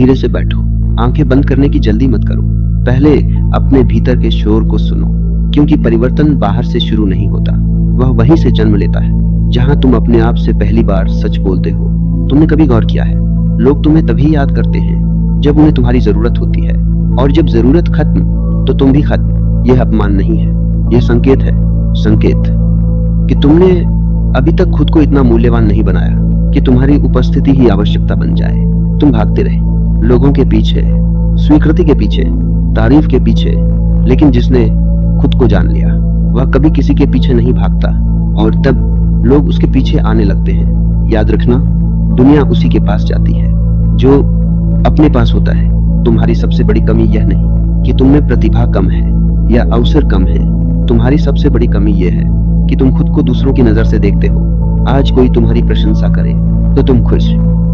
धीरे से बैठो, आंखें बंद करने की जल्दी मत करो। पहले अपने भीतर के शोर को सुनो, क्योंकि परिवर्तन बाहर से शुरू नहीं होता, वह वहीं से जन्म लेता है जहां तुम अपने आप से पहली बार सच बोलते हो। तुमने कभी गौर किया है, लोग तुम्हें तभी याद करते हैं जब उन्हें तुम्हारी जरूरत होती है, और जब जरूरत खत्म तो तुम भी खत्म। यह अपमान नहीं है, यह संकेत है, संकेत कि तुमने अभी तक खुद को इतना मूल्यवान नहीं बनाया कि तुम्हारी उपस्थिति ही आवश्यकता बन जाए। तुम भागते रहे लोगों के पीछे, स्वीकृति के पीछे, तारीफ के पीछे, लेकिन जिसने खुद को जान लिया वह कभी किसी के पीछे नहीं भागता, और तब लोग उसके पीछे आने लगते हैं। याद रखना, दुनिया उसी के पास जाती है जो अपने पास होता है। तुम्हारी सबसे बड़ी कमी यह नहीं कि तुम में प्रतिभा कम है या अवसर कम है, तुम्हारी सबसे बड़ी कमी यह है कि तुम खुद को दूसरों की नजर से देखते हो। आज कोई तुम्हारी प्रशंसा करे तो तुम खुश,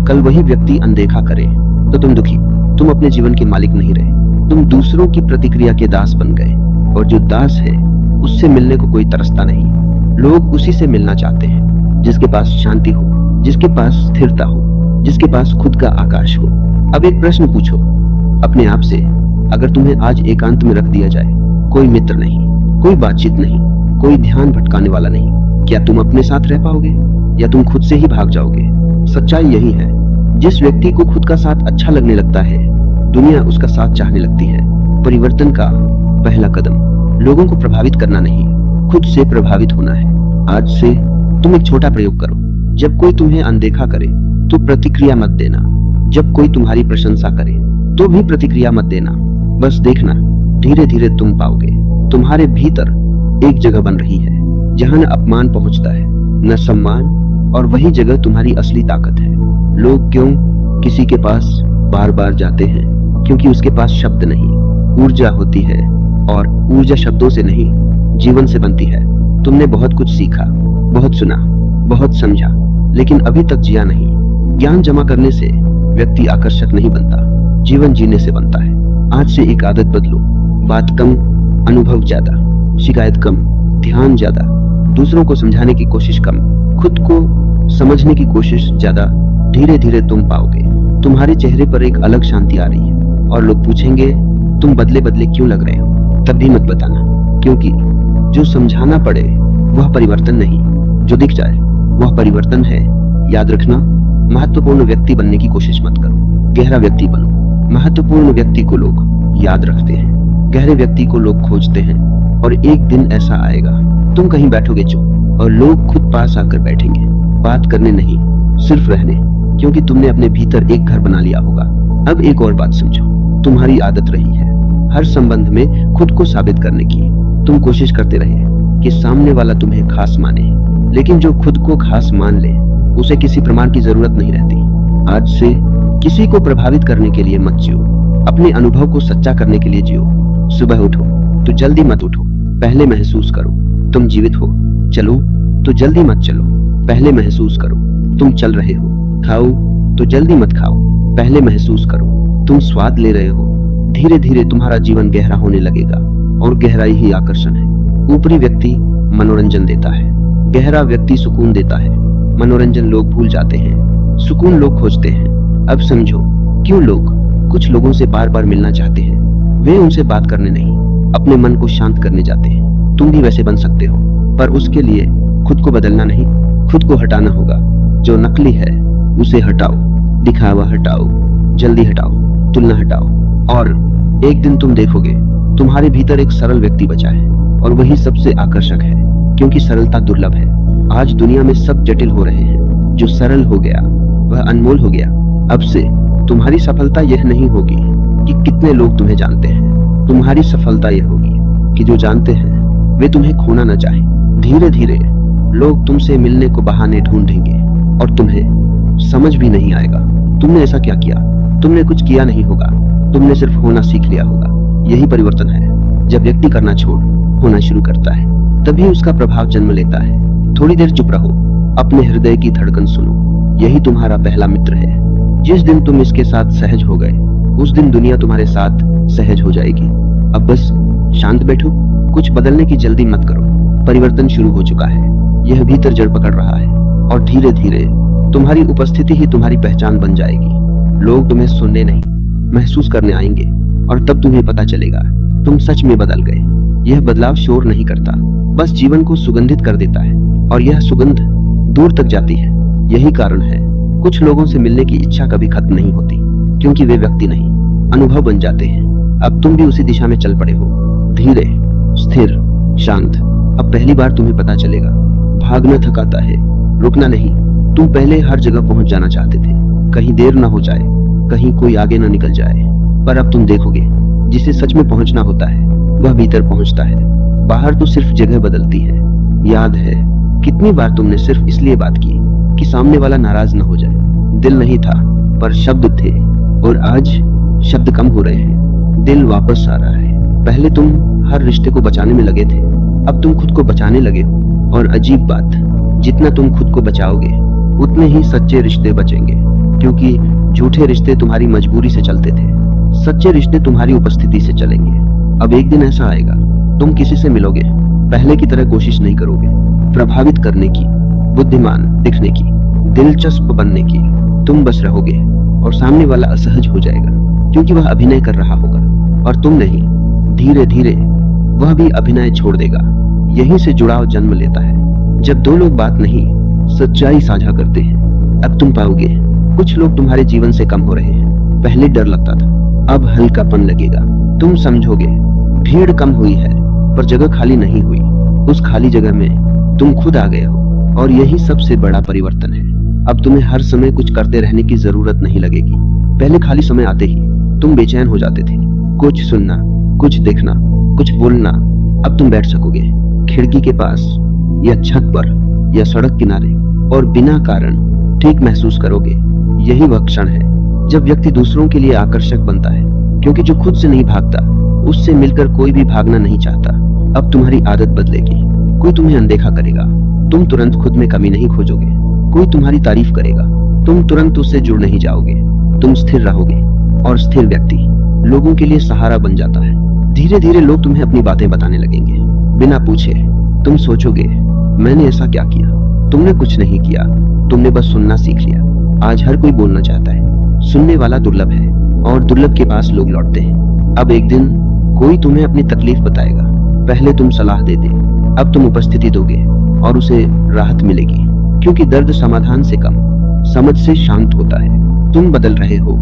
कल वही व्यक्ति अनदेखा करे तो तुम दुखी। तुम अपने जीवन के मालिक नहीं रहे, तुम दूसरों की प्रतिक्रिया के दास बन गए, और जो दास है उससे मिलने को कोई तरसता नहीं। लोग उसी से मिलना चाहते हैं जिसके पास शांति हो, जिसके पास स्थिरता हो, जिसके पास खुद का आकाश हो। अब एक प्रश्न पूछो अपने आप से, अगर तुम्हें आज एकांत में रख दिया जाए, कोई मित्र नहीं, कोई बातचीत नहीं, कोई ध्यान भटकाने वाला नहीं, क्या तुम अपने साथ रह पाओगे या तुम खुद से ही भाग जाओगे? सच्चाई यही है, जिस व्यक्ति को खुद का साथ अच्छा लगने लगता है, दुनिया उसका साथ चाहने लगती है। परिवर्तन का पहला कदम लोगों को प्रभावित करना नहीं, खुद से प्रभावित होना है। आज से तुम एक छोटा प्रयोग करो। जब कोई तुम्हें अनदेखा करे तो प्रतिक्रिया मत देना, जब कोई तुम्हारी प्रशंसा करे तो भी प्रतिक्रिया मत देना। बस देखना, धीरे धीरे तुम पाओगे तुम्हारे भीतर एक जगह बन रही है जहां न अपमान पहुंचता है न सम्मान, और वही जगह तुम्हारी असली ताकत है। लोग क्यों किसी के पास बार बार जाते हैं? क्योंकि उसके पास शब्द नहीं, ऊर्जा होती है, और ऊर्जा शब्दों से नहीं, जीवन से बनती है। तुमने बहुत कुछ सीखा, बहुत सुना, बहुत समझा, लेकिन अभी तक जिया नहीं। ज्ञान जमा करने से व्यक्ति आकर्षक नहीं बनता, जीवन जीने से बनता है। आज से एक आदत बदलो, बात कम, अनुभव ज्यादा, शिकायत कम, ध्यान ज्यादा, दूसरों को समझाने की कोशिश कम, खुद को समझने की कोशिश ज्यादा। धीरे धीरे तुम पाओगे तुम्हारे चेहरे पर एक अलग शांति आ रही है, और लोग पूछेंगे तुम बदले बदले क्यों लग रहे हो? तब भी मत बताना, क्योंकि जो समझाना पड़े वह परिवर्तन नहीं, जो दिख जाए वह परिवर्तन है। याद रखना, महत्वपूर्ण व्यक्ति बनने की कोशिश मत करो, गहरा व्यक्ति बनो। महत्वपूर्ण व्यक्ति को लोग याद रखते हैं, गहरे व्यक्ति को लोग खोजते हैं, और एक दिन ऐसा आएगा तुम कहीं बैठोगे चुप, और लोग खुद पास आकर बैठेंगे, बात करने नहीं, सिर्फ रहने, क्योंकि तुमने अपने भीतर एक घर बना लिया होगा। अब एक और बात समझो, तुम्हारी आदत रही है हर संबंध में खुद को साबित करने की। तुम कोशिश करते रहे कि सामने वाला तुम्हें खास माने, लेकिन जो खुद को खास मान ले उसे किसी प्रमाण की जरूरत नहीं रहती। आज से किसी को प्रभावित करने के लिए मत जियो, अपने अनुभव को सच्चा करने के लिए जियो। सुबह उठो तो जल्दी मत उठो, पहले महसूस करो तुम जीवित हो। चलो तो जल्दी मत चलो, पहले महसूस करो तुम चल रहे हो। खाओ तो जल्दी मत खाओ, पहले महसूस करो तुम स्वाद ले रहे हो। धीरे धीरे तुम्हारा जीवन गहरा होने लगेगा, और गहराई ही आकर्षण है। ऊपरी व्यक्ति मनोरंजन देता है, गहरा व्यक्ति सुकून देता है। मनोरंजन लोग भूल जाते हैं, सुकून लोग खोजते हैं। अब समझो क्यों लोग कुछ लोगों से बार बार मिलना चाहते हैं। वे उनसे बात करने नहीं, अपने मन को शांत करने जाते हैं। तुम भी वैसे बन सकते हो, पर उसके लिए खुद को बदलना नहीं, खुद को हटाना होगा। जो नकली है उसे हटाओ, दिखावा हटाओ, जल्दी हटाओ, तुलना हटाओ, और एक दिन तुम देखोगे तुम्हारे भीतर एक सरल व्यक्ति बचा है, और वही सबसे आकर्षक है, क्योंकि सरलता दुर्लभ है। आज दुनिया में सब जटिल हो रहे हैं, जो सरल हो गया वह अनमोल हो गया। अब से तुम्हारी सफलता यह नहीं होगी कि कितने लोग तुम्हें जानते हैं, तुम्हारी सफलता यह होगी कि जो जानते हैं वे तुम्हें खोना न चाहें। धीरे धीरे लोग तुमसे मिलने को बहाने ढूंढेंगे, और तुम्हें समझ भी नहीं आएगा तुमने ऐसा क्या किया। तुमने कुछ किया नहीं होगा, तुमने सिर्फ होना सीख लिया होगा। यही परिवर्तन है। जब व्यक्ति करना छोड़ होना शुरू करता है, तभी उसका प्रभाव जन्म लेता है। थोड़ी देर चुप रहो, अपने हृदय की धड़कन सुनो। यही तुम्हारा पहला मित्र है। जिस दिन तुम इसके साथ सहज हो गए, उस दिन दुनिया तुम्हारे साथ सहज हो जाएगी। अब बस शांत बैठो, कुछ बदलने की जल्दी मत करो। परिवर्तन शुरू हो चुका है, यह भीतर जड़ पकड़ रहा है, और धीरे धीरे तुम्हारी उपस्थिति ही तुम्हारी पहचान बन जाएगी। लोग तुम्हें सुनने नहीं महसूस करने आएंगे और तब तुम्हें पता चलेगा तुम सच में बदल गए। यह बदलाव शोर नहीं करता, बस जीवन को सुगंधित कर देता है और यह सुगंध दूर तक जाती है। यही कारण है कुछ लोगों से मिलने की इच्छा कभी खत्म नहीं होती, क्योंकि वे व्यक्ति नहीं, अनुभव बन जाते हैं। अब तुम भी उसी दिशा में चल पड़े हो, धीरे, स्थिर, शांत। अब पहली बार तुम्हें पता चलेगा भागना थकाता है, रुकना नहीं। तुम पहले हर जगह पहुंच जाना चाहते थे, कहीं देर ना हो जाए, कहीं कोई आगे ना निकल जाए। पर अब तुम देखोगे जिसे सच में पहुंचना होता है वह भीतर पहुंचता है। बाहर तो सिर्फ जगह बदलती है। याद है कितनी बार तुमने सिर्फ इसलिए बात की कि सामने वाला नाराज न हो जाए। दिल नहीं था पर शब्द थे, और आज शब्द कम हो रहे हैं, दिल वापस आ रहा है। पहले तुम हर रिश्ते को बचाने में लगे थे, अब तुम खुद को बचाने लगे हो। और अजीब बात, जितना तुम खुद को बचाओगे उतने ही सच्चे रिश्ते बचेंगे, क्योंकि झूठे रिश्ते तुम्हारी मजबूरी से चलते थे, सच्चे रिश्ते तुम्हारी उपस्थिति से चलेंगे। अब एक दिन ऐसा आएगा तुम किसी से मिलोगे, पहले की तरह कोशिश नहीं करोगे प्रभावित करने की, बुद्धिमान दिखने की, दिलचस्प बनने की। तुम बस रहोगे और सामने वाला असहज हो जाएगा, क्योंकि वह अभिनय कर रहा होगा और तुम नहीं। धीरे धीरे वह भी अभिनय छोड़ देगा। यहीं से जुड़ाव जन्म लेता है, जब दो लोग बात नहीं सच्चाई साझा करते हैं। अब तुम पाओगे कुछ लोग तुम्हारे जीवन से कम हो रहे हैं। पहले डर लगता था, अब हल्कापन लगेगा। तुम समझोगे भीड़ कम हुई है पर जगह खाली नहीं हुई। उस खाली जगह में तुम खुद आ गए हो, और यही सबसे बड़ा परिवर्तन है। अब तुम्हें हर समय कुछ करते रहने की जरूरत नहीं लगेगी। पहले खाली समय आते ही तुम बेचैन हो जाते थे, कुछ सुनना, कुछ देखना, कुछ बोलना। अब तुम बैठ सकोगे खिड़की के पास या छत पर या सड़क किनारे, और बिना कारण ठीक महसूस करोगे। यही वह क्षण है जब व्यक्ति दूसरों के लिए आकर्षक बनता है, क्योंकि जो खुद से नहीं भागता उससे मिलकर कोई भी भागना नहीं चाहता। अब तुम्हारी आदत बदलेगी। कोई तुम्हें अनदेखा करेगा, तुम तुरंत खुद में कमी नहीं खोजोगे। कोई तुम्हारी तारीफ करेगा, तुम तुरंत उससे जुड़ नहीं जाओगे। तुम स्थिर रहोगे, और स्थिर व्यक्ति लोगों के लिए सहारा बन जाता है। धीरे धीरे लोग तुम्हें अपनी बातें बताने लगेंगे, बिना पूछे। तुम सोचोगे मैंने ऐसा क्या किया? तुमने कुछ नहीं किया, तुमने बस सुनना सीख लिया। आज हर कोई बोलना चाहता है, सुनने वाला दुर्लभ है, और दुर्लभ के पास लोग लौटते हैं। अब एक दिन कोई तुम्हें अपनी तकलीफ बताएगा, पहले तुम सलाह देते, अब तुम उपस्थिति दोगे और उसे राहत मिलेगी, क्योंकि दर्द समाधान से कम समझ से शांत होता है। तुम बदल रहे हो,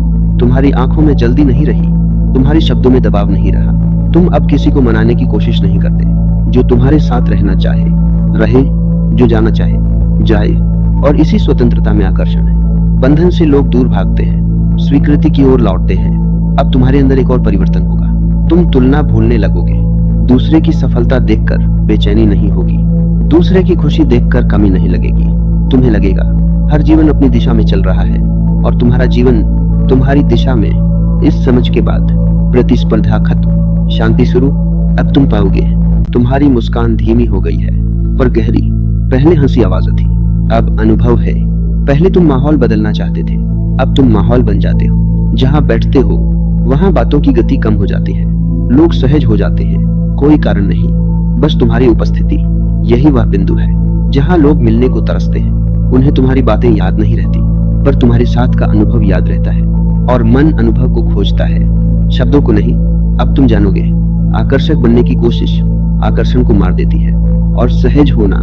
तुम्हारी आंखों में जल्दी नहीं रही, तुम्हारे शब्दों में दबाव नहीं रहा। तुम अब किसी को मनाने की कोशिश नहीं करते। जो तुम्हारे साथ रहना चाहे रहे, जो जाना चाहे जाए, और इसी स्वतंत्रता में आकर्षण है। बंधन से लोग दूर भागते हैं, स्वीकृति की ओर लौटते हैं। अब तुम्हारे अंदर एक और परिवर्तन होगा। तुम तुलना भूलने लगोगे, दूसरे की सफलता देखकर बेचैनी नहीं होगी, दूसरे की खुशी देखकर कमी नहीं लगेगी। तुम्हें लगेगा हर जीवन अपनी दिशा में चल रहा है, और तुम्हारा जीवन तुम्हारी दिशा में। इस समझ के बाद प्रतिस्पर्धा खत्म, शांति शुरू। अब तुम पाओगे तुम्हारी मुस्कान धीमी हो गई है पर गहरी। पहले हंसी आवाज थी, अब अनुभव है। पहले तुम माहौल बदलना चाहते थे, अब तुम माहौल बन जाते हो। जहाँ बैठते हो वहाँ बातों की गति कम हो जाती है, लोग सहज हो जाते हैं, कोई कारण नहीं, बस तुम्हारी उपस्थिति। यही वह बिंदु है जहाँ लोग मिलने को तरसते हैं। उन्हें तुम्हारी बातें याद नहीं रहती, पर तुम्हारे साथ का अनुभव याद रहता है, और मन अनुभव को खोजता है, शब्दों को नहीं। अब तुम जानोगे आकर्षक बनने की कोशिश आकर्षण को मार देती है, और सहज होना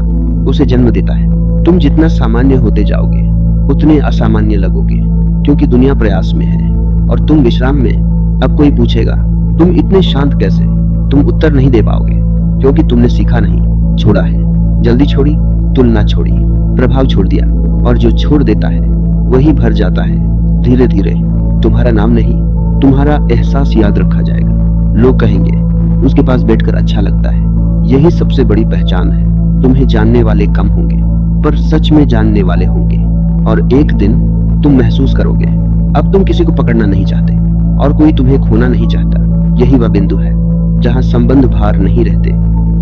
उसे जन्म देता है। तुम जितना सामान्य होते जाओगे उतने असामान्य लगोगे, क्योंकि दुनिया प्रयास में है और तुम विश्राम में। अब कोई पूछेगा तुम इतने शांत कैसे? तुम उत्तर नहीं दे पाओगे, क्योंकि तुमने सीखा नहीं, छोड़ा है। जल्दी छोड़ी, तुलना छोड़ी, प्रभाव छोड़ दिया, और जो छोड़ देता है वही भर जाता है। धीरे धीरे तुम्हारा नाम नहीं, तुम्हारा एहसास याद रखा जाएगा। लोग कहेंगे उसके पास बैठकर अच्छा लगता है। यही सबसे बड़ी पहचान है। तुम्हें जानने वाले कम होंगे, पर सच में जानने वाले होंगे, और एक दिन तुम महसूस करोगे अब तुम किसी को पकड़ना नहीं चाहते, और कोई तुम्हें खोना नहीं चाहता। यही वह बिंदु है जहाँ संबंध भार नहीं रहते,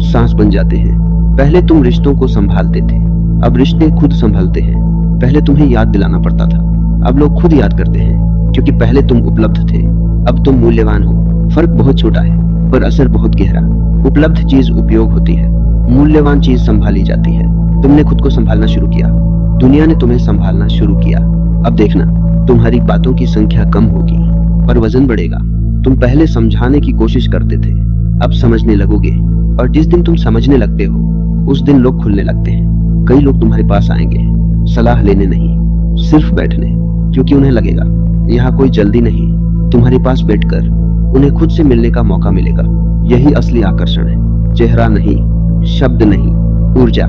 सांस बन जाते हैं। पहले तुम रिश्तों को संभालते थे, अब रिश्ते खुद संभालते हैं। पहले तुम्हें याद दिलाना पड़ता था, अब लोग खुद याद करते हैं, क्योंकि पहले तुम उपलब्ध थे, अब तुम मूल्यवान हो। फर्क बहुत छोटा है पर असर बहुत गहरा। उपलब्ध चीज उपयोग होती है, मूल्यवान चीज संभाली जाती है। तुमने खुद को संभालना शुरू किया, दुनिया ने तुम्हें संभालना शुरू किया। अब देखना तुम्हारी बातों की संख्या कम होगी पर वजन बढ़ेगा। तुम पहले समझाने की कोशिश करते थे, अब समझने लगोगे, और जिस दिन तुम समझने लगते हो उस दिन लोग खुलने लगते हैं। कई लोग तुम्हारे पास आएंगे सलाह लेने नहीं, सिर्फ बैठने, क्योंकि उन्हें लगेगा यहाँ कोई जल्दी नहीं। तुम्हारे पास बैठकर उन्हें खुद से मिलने का मौका मिलेगा। यही असली आकर्षण है, चेहरा नहीं, शब्द नहीं, ऊर्जा।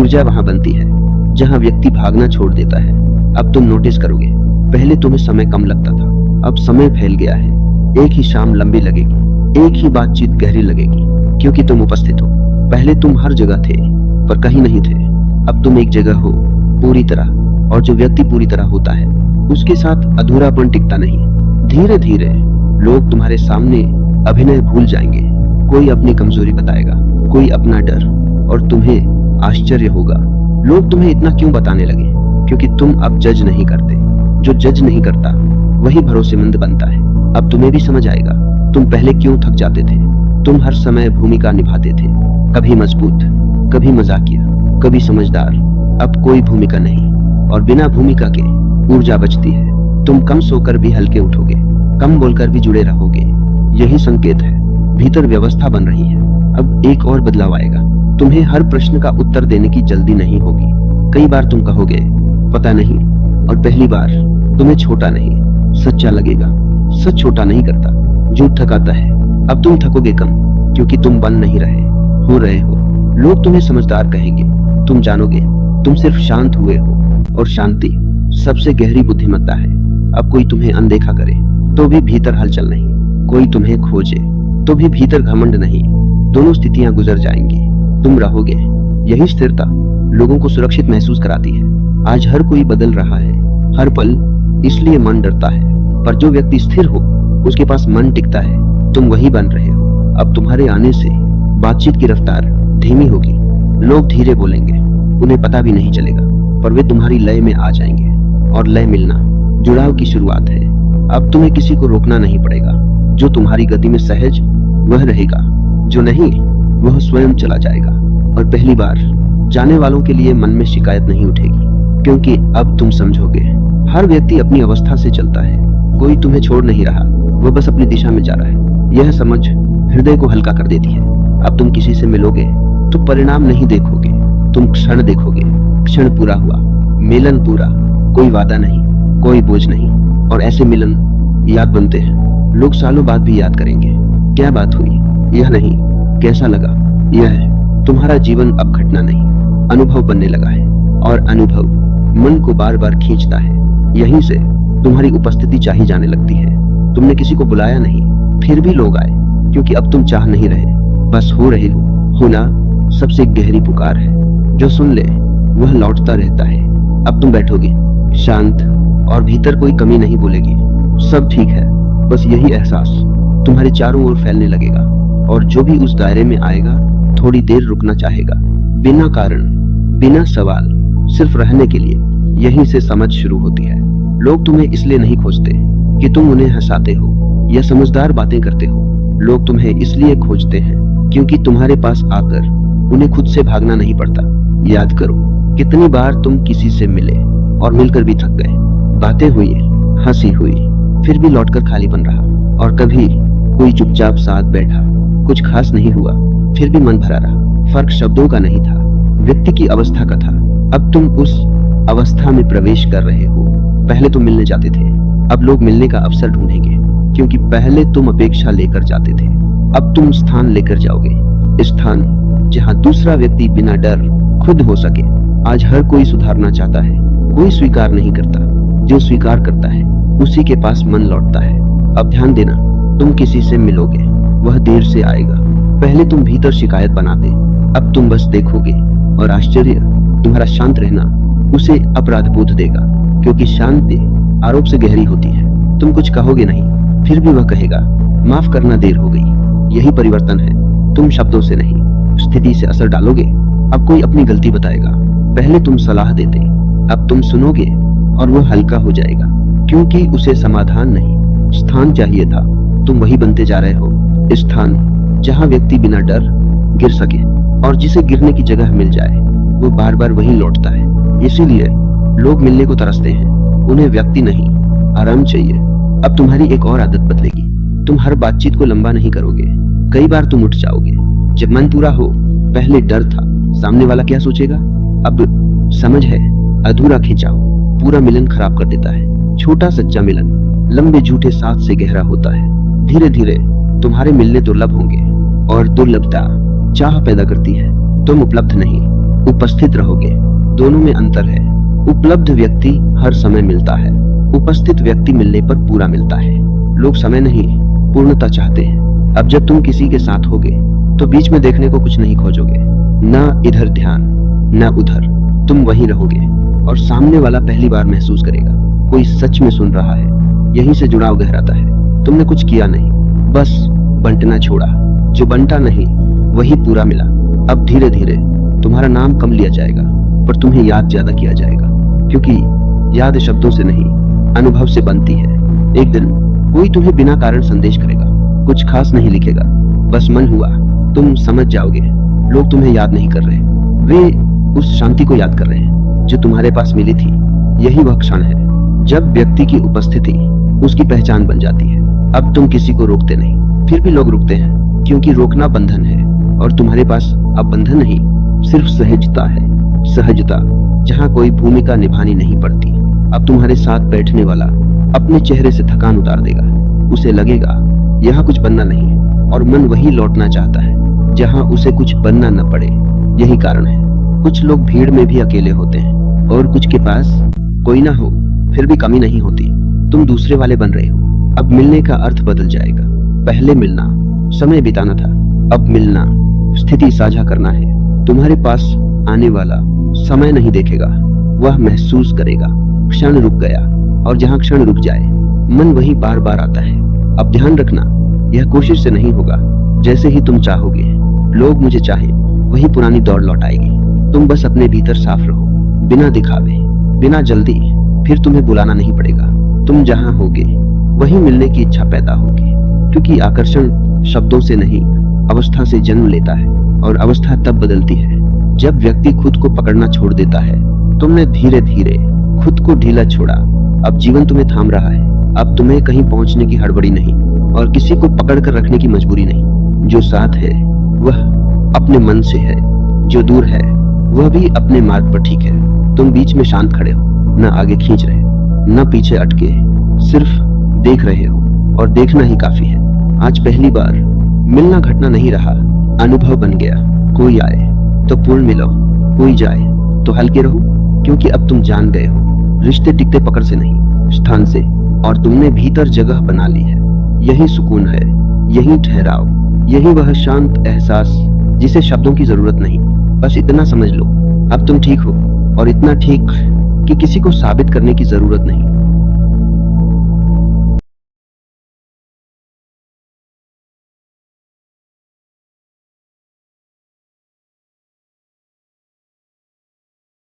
ऊर्जा वहां बनती है जहां व्यक्ति भागना छोड़ देता है। अब तुम नोटिस करोगे, पहले तुम्हें समय कम लगता था, अब समय फैल गया है। एक ही शाम लंबी लगेगी, एक ही बातचीत गहरी लगेगी, क्योंकि तुम उपस्थित हो। पहले तुम हर जगह थे पर कहीं नहीं थे, अब तुम एक जगह हो पूरी तरह, और जो व्यक्ति पूरी तरह होता है उसके साथ अधूरापन टिकता नहीं। धीरे धीरे लोग तुम्हारे सामने अभिनय भूल जाएंगे। कोई अपनी कमजोरी बताएगा, कोई अपना डर, और तुम्हें आश्चर्य होगा लोग तुम्हें इतना क्यों बताने लगे, क्योंकि तुम अब जज नहीं करते। जो जज नहीं करता वही भरोसेमंद बनता है। अब तुम्हें भी समझ आएगा तुम पहले क्यों थक जाते थे। तुम हर समय भूमिका निभाते थे, कभी मजबूत, कभी मजाकिया, कभी समझदार। अब कोई भूमिका नहीं, और बिना भूमिका के ऊर्जा बचती है। तुम कम सोकर भी हल्के उठोगे, कम बोलकर भी जुड़े रहोगे। यही संकेत है, भीतर व्यवस्था बन रही है। अब एक और बदलाव आएगा, तुम्हें हर प्रश्न का उत्तर देने की जल्दी नहीं होगी। कई बार तुम कहोगे पता नहीं, और पहली बार तुम्हें छोटा नहीं, सच्चा लगेगा। सच छोटा नहीं करता, झूठ थकाता है। अब तुम थकोगे कम, क्योंकि तुम बन नहीं रहे, हो रहे हो। लोग तुम्हें समझदार कहेंगे, तुम जानोगे तुम सिर्फ शांत हुए हो, और शांति सबसे गहरी बुद्धिमत्ता है। अब कोई तुम्हें अनदेखा करे तो भी भीतर हलचल नहीं, कोई तुम्हें खोजे तो भी भीतर घमंड नहीं। दोनों स्थितियां गुजर जाएंगी, तुम रहोगे। यही स्थिरता लोगों को सुरक्षित महसूस कराती है। आज हर कोई बदल रहा है, हर पल, इसलिए मन डरता है। पर जो व्यक्ति स्थिर हो उसके पास मन टिकता है। तुम वही बन रहे हो। अब तुम्हारे आने से बातचीत की रफ्तार धीमी होगी। लोग धीरे बोलेंगे, उन्हें पता भी नहीं चलेगा, पर वे तुम्हारी लय में आ जाएंगे। और लय मिलना जुड़ाव की शुरुआत है। अब तुम्हें किसी को रोकना नहीं पड़ेगा। जो तुम्हारी गति में सहज वह रहेगा, जो नहीं वह स्वयं चला जाएगा। और पहली बार जाने वालों के लिए मन में शिकायत नहीं उठेगी, क्योंकि अब तुम समझोगे हर व्यक्ति अपनी अवस्था से चलता है। कोई तुम्हें छोड़ नहीं रहा, वह बस अपनी दिशा में जा रहा है। यह समझ हृदय को हल्का कर देती है। अब तुम किसी से मिलोगे तो परिणाम नहीं देखोगे, तुम क्षण देखोगे। क्षण पूरा हुआ, मिलन पूरा, कोई वादा नहीं, कोई बोझ नहीं। और ऐसे मिलन याद बनते हैं। लोग सालों बाद भी याद करेंगे, क्या बात हुई, यह नहीं कैसा लगा। यह है तुम्हारा जीवन अब घटना नहीं, अनुभव बनने लगा है। और अनुभव मन को बार बार खींचता है। यहीं से तुम्हारी उपस्थिति चाही जाने लगती है। तुमने किसी को बुलाया नहीं, फिर भी लोग आए, क्योंकि अब तुम चाह नहीं रहे, बस हो रहे हो। होना सबसे गहरी पुकार है, जो सुन ले वह लौटता रहता है। अब तुम बैठोगे शांत, और भीतर कोई कमी नहीं बोलेगी, सब ठीक है। बस यही एहसास तुम्हारे चारों ओर फैलने लगेगा, और जो भी उस दायरे में आएगा थोड़ी देर रुकना चाहेगा, बिना कारण, बिना सवाल, सिर्फ रहने के लिए। यहीं से समझ शुरू होती है। लोग तुम्हें इसलिए नहीं खोजते कि तुम उन्हें हंसाते हो या समझदार बातें करते हो। लोग तुम्हें इसलिए खोजते हैं क्योंकि तुम्हारे पास आकर उन्हें खुद से भागना नहीं पड़ता। याद करो कितनी बार तुम किसी से मिले और मिलकर भी थक गए। बातें हुई, हंसी हुई, फिर भी लौटकर खालीपन रहा। और कभी कोई चुपचाप साथ बैठा, कुछ खास नहीं हुआ, फिर भी मन भरा रहा। फर्क शब्दों का नहीं था, व्यक्ति की अवस्था का था। अब तुम उस अवस्था में प्रवेश कर रहे हो। पहले तुम मिलने जाते थे, अब लोग मिलने का अवसर ढूंढेंगे, क्योंकि पहले तुम अपेक्षा लेकर जाते थे, अब तुम स्थान लेकर जाओगे। स्थान जहां दूसरा व्यक्ति बिना डर खुद हो सके। आज हर कोई सुधारना चाहता है, कोई स्वीकार नहीं करता। जो स्वीकार करता है उसी के पास मन लौटता है। अब ध्यान देना, तुम किसी से मिलोगे, वह देर से आएगा। पहले तुम भीतर शिकायत बनाते, अब तुम बस देखोगे, और आश्चर्य, तुम्हारा शांत रहना उसे अपराध बोध देगा, क्योंकि शांति आरोप से गहरी होती है। तुम कुछ कहोगे नहीं, फिर भी वह कहेगा माफ करना, देर हो गई। यही परिवर्तन है, तुम शब्दों से नहीं, स्थिति से असर डालोगे। अब कोई अपनी गलती बताएगा, पहले तुम सलाह देते, अब तुम सुनोगे, और वह हल्का हो जाएगा, क्योंकि उसे समाधान नहीं स्थान चाहिए था। तुम वही बनते जा रहे हो, स्थान जहां व्यक्ति बिना डर गिर सके, और जिसे गिरने की जगह मिल जाए वो बार बार वही लौटता है। इसीलिए लोग मिलने को तरसते हैं। उन्हें व्यक्ति नहीं, आराम चाहिए, अब तुम्हारी एक और आदत बदलेगी। तुम हर बातचीत को लंबा नहीं करोगे। कई बार तुम उठ जाओगे जब मन पूरा हो। पहले डर था सामने वाला क्या सोचेगा, अब समझ है अधूरा खिंचाव पूरा मिलन खराब कर देता है। छोटा सच्चा मिलन लंबे झूठे साथ से गहरा होता है। धीरे धीरे तुम्हारे मिलने दुर्लभ होंगे और दुर्लभता चाह पैदा करती है। तुम उपलब्ध नहीं, उपस्थित रहोगे। दोनों में अंतर है। उपलब्ध व्यक्ति हर समय मिलता है, उपस्थित व्यक्ति मिलने पर पूरा मिलता है। लोग समय नहीं पूर्णता चाहते हैं। अब जब तुम किसी के साथ होगे तो बीच में देखने को कुछ नहीं खोजोगे, न इधर ध्यान न उधर। तुम वहीं रहोगे और सामने वाला पहली बार महसूस करेगा कोई सच में सुन रहा है। यहीं से जुड़ाव गहराता है। तुमने कुछ किया नहीं, बस बंटना छोड़ा। जो बंटा नहीं वही पूरा मिला। अब धीरे धीरे तुम्हारा नाम कम लिया जाएगा पर तुम्हें याद ज्यादा किया जाएगा, क्योंकि याद शब्दों से नहीं अनुभव से बनती है। एक दिन कोई तुम्हें बिना कारण संदेश करेगा, कुछ खास नहीं लिखेगा, बस मन हुआ। तुम समझ जाओगे लोग तुम्हें याद नहीं कर रहे, वे उस शांति को याद कर रहे हैं जो तुम्हारे पास मिली थी। यही वह क्षण है जब व्यक्ति की उपस्थिति उसकी पहचान बन जाती है। अब तुम किसी को रोकते नहीं, फिर भी लोग रुकते हैं, क्योंकि रोकना बंधन है और तुम्हारे पास अब बंधन नहीं, सिर्फ सहजता है। सहजता जहाँ कोई भूमिका निभानी नहीं पड़ती। अब तुम्हारे साथ बैठने वाला अपने चेहरे से थकान उतार देगा। उसे लगेगा यहाँ कुछ बनना नहीं है और मन वही लौटना चाहता है जहाँ उसे कुछ बनना न पड़े। यही कारण है कुछ लोग भीड़ में भी अकेले होते हैं और कुछ के पास कोई ना हो फिर भी कमी नहीं होती। तुम दूसरे वाले बन रहे हो। अब मिलने का अर्थ बदल जाएगा। पहले मिलना समय बिताना था, अब मिलना स्थिति साझा करना है। तुम्हारे पास आने वाला समय नहीं देखेगा, वह महसूस करेगा क्षण रुक गया, और जहाँ क्षण रुक जाए मन वही बार बार आता है। अब ध्यान रखना, यह कोशिश से नहीं होगा। जैसे ही तुम चाहोगे लोग मुझे चाहे, वही पुरानी दौड़ लौट आएगी। तुम बस अपने भीतर साफ रहो, बिना दिखावे बिना जल्दी, फिर तुम्हें बुलाना नहीं पड़ेगा। तुम जहाँ होगे वही मिलने की इच्छा पैदा होगी, क्योंकि आकर्षण शब्दों से नहीं अवस्था से जन्म लेता है, और अवस्था तब बदलती है जब व्यक्ति खुद को पकड़ना छोड़ देता है। तुमने धीरे धीरे खुद को ढीला छोड़ा। अब जीवन तुम्हें थाम रहा है। अब तुम्हें कहीं पहुंचने की हड़बड़ी नहीं और किसी को पकड़ कर रखने की मजबूरी नहीं। जो साथ है वह अपने मन से है, जो दूर है वह भी अपने मार्ग पर ठीक है। तुम बीच में शांत खड़े हो, न आगे खींच रहे, न पीछे अटके, सिर्फ देख रहे हो, और देखना ही काफी है। आज पहली बार मिलना घटना नहीं रहा, अनुभव बन गया। कोई आए तो पूर्ण मिलो, कोई जाए तो हल्के रहो, क्योंकि अब तुम जान गए हो रिश्ते टिकते पकड़ से नहीं स्थान से, और तुमने भीतर जगह बना ली है। यही सुकून है, यही ठहराव, यही वह शांत एहसास जिसे शब्दों की जरूरत नहीं। बस इतना समझ लो, अब तुम ठीक हो, और इतना ठीक कि किसी को साबित करने की जरूरत नहीं।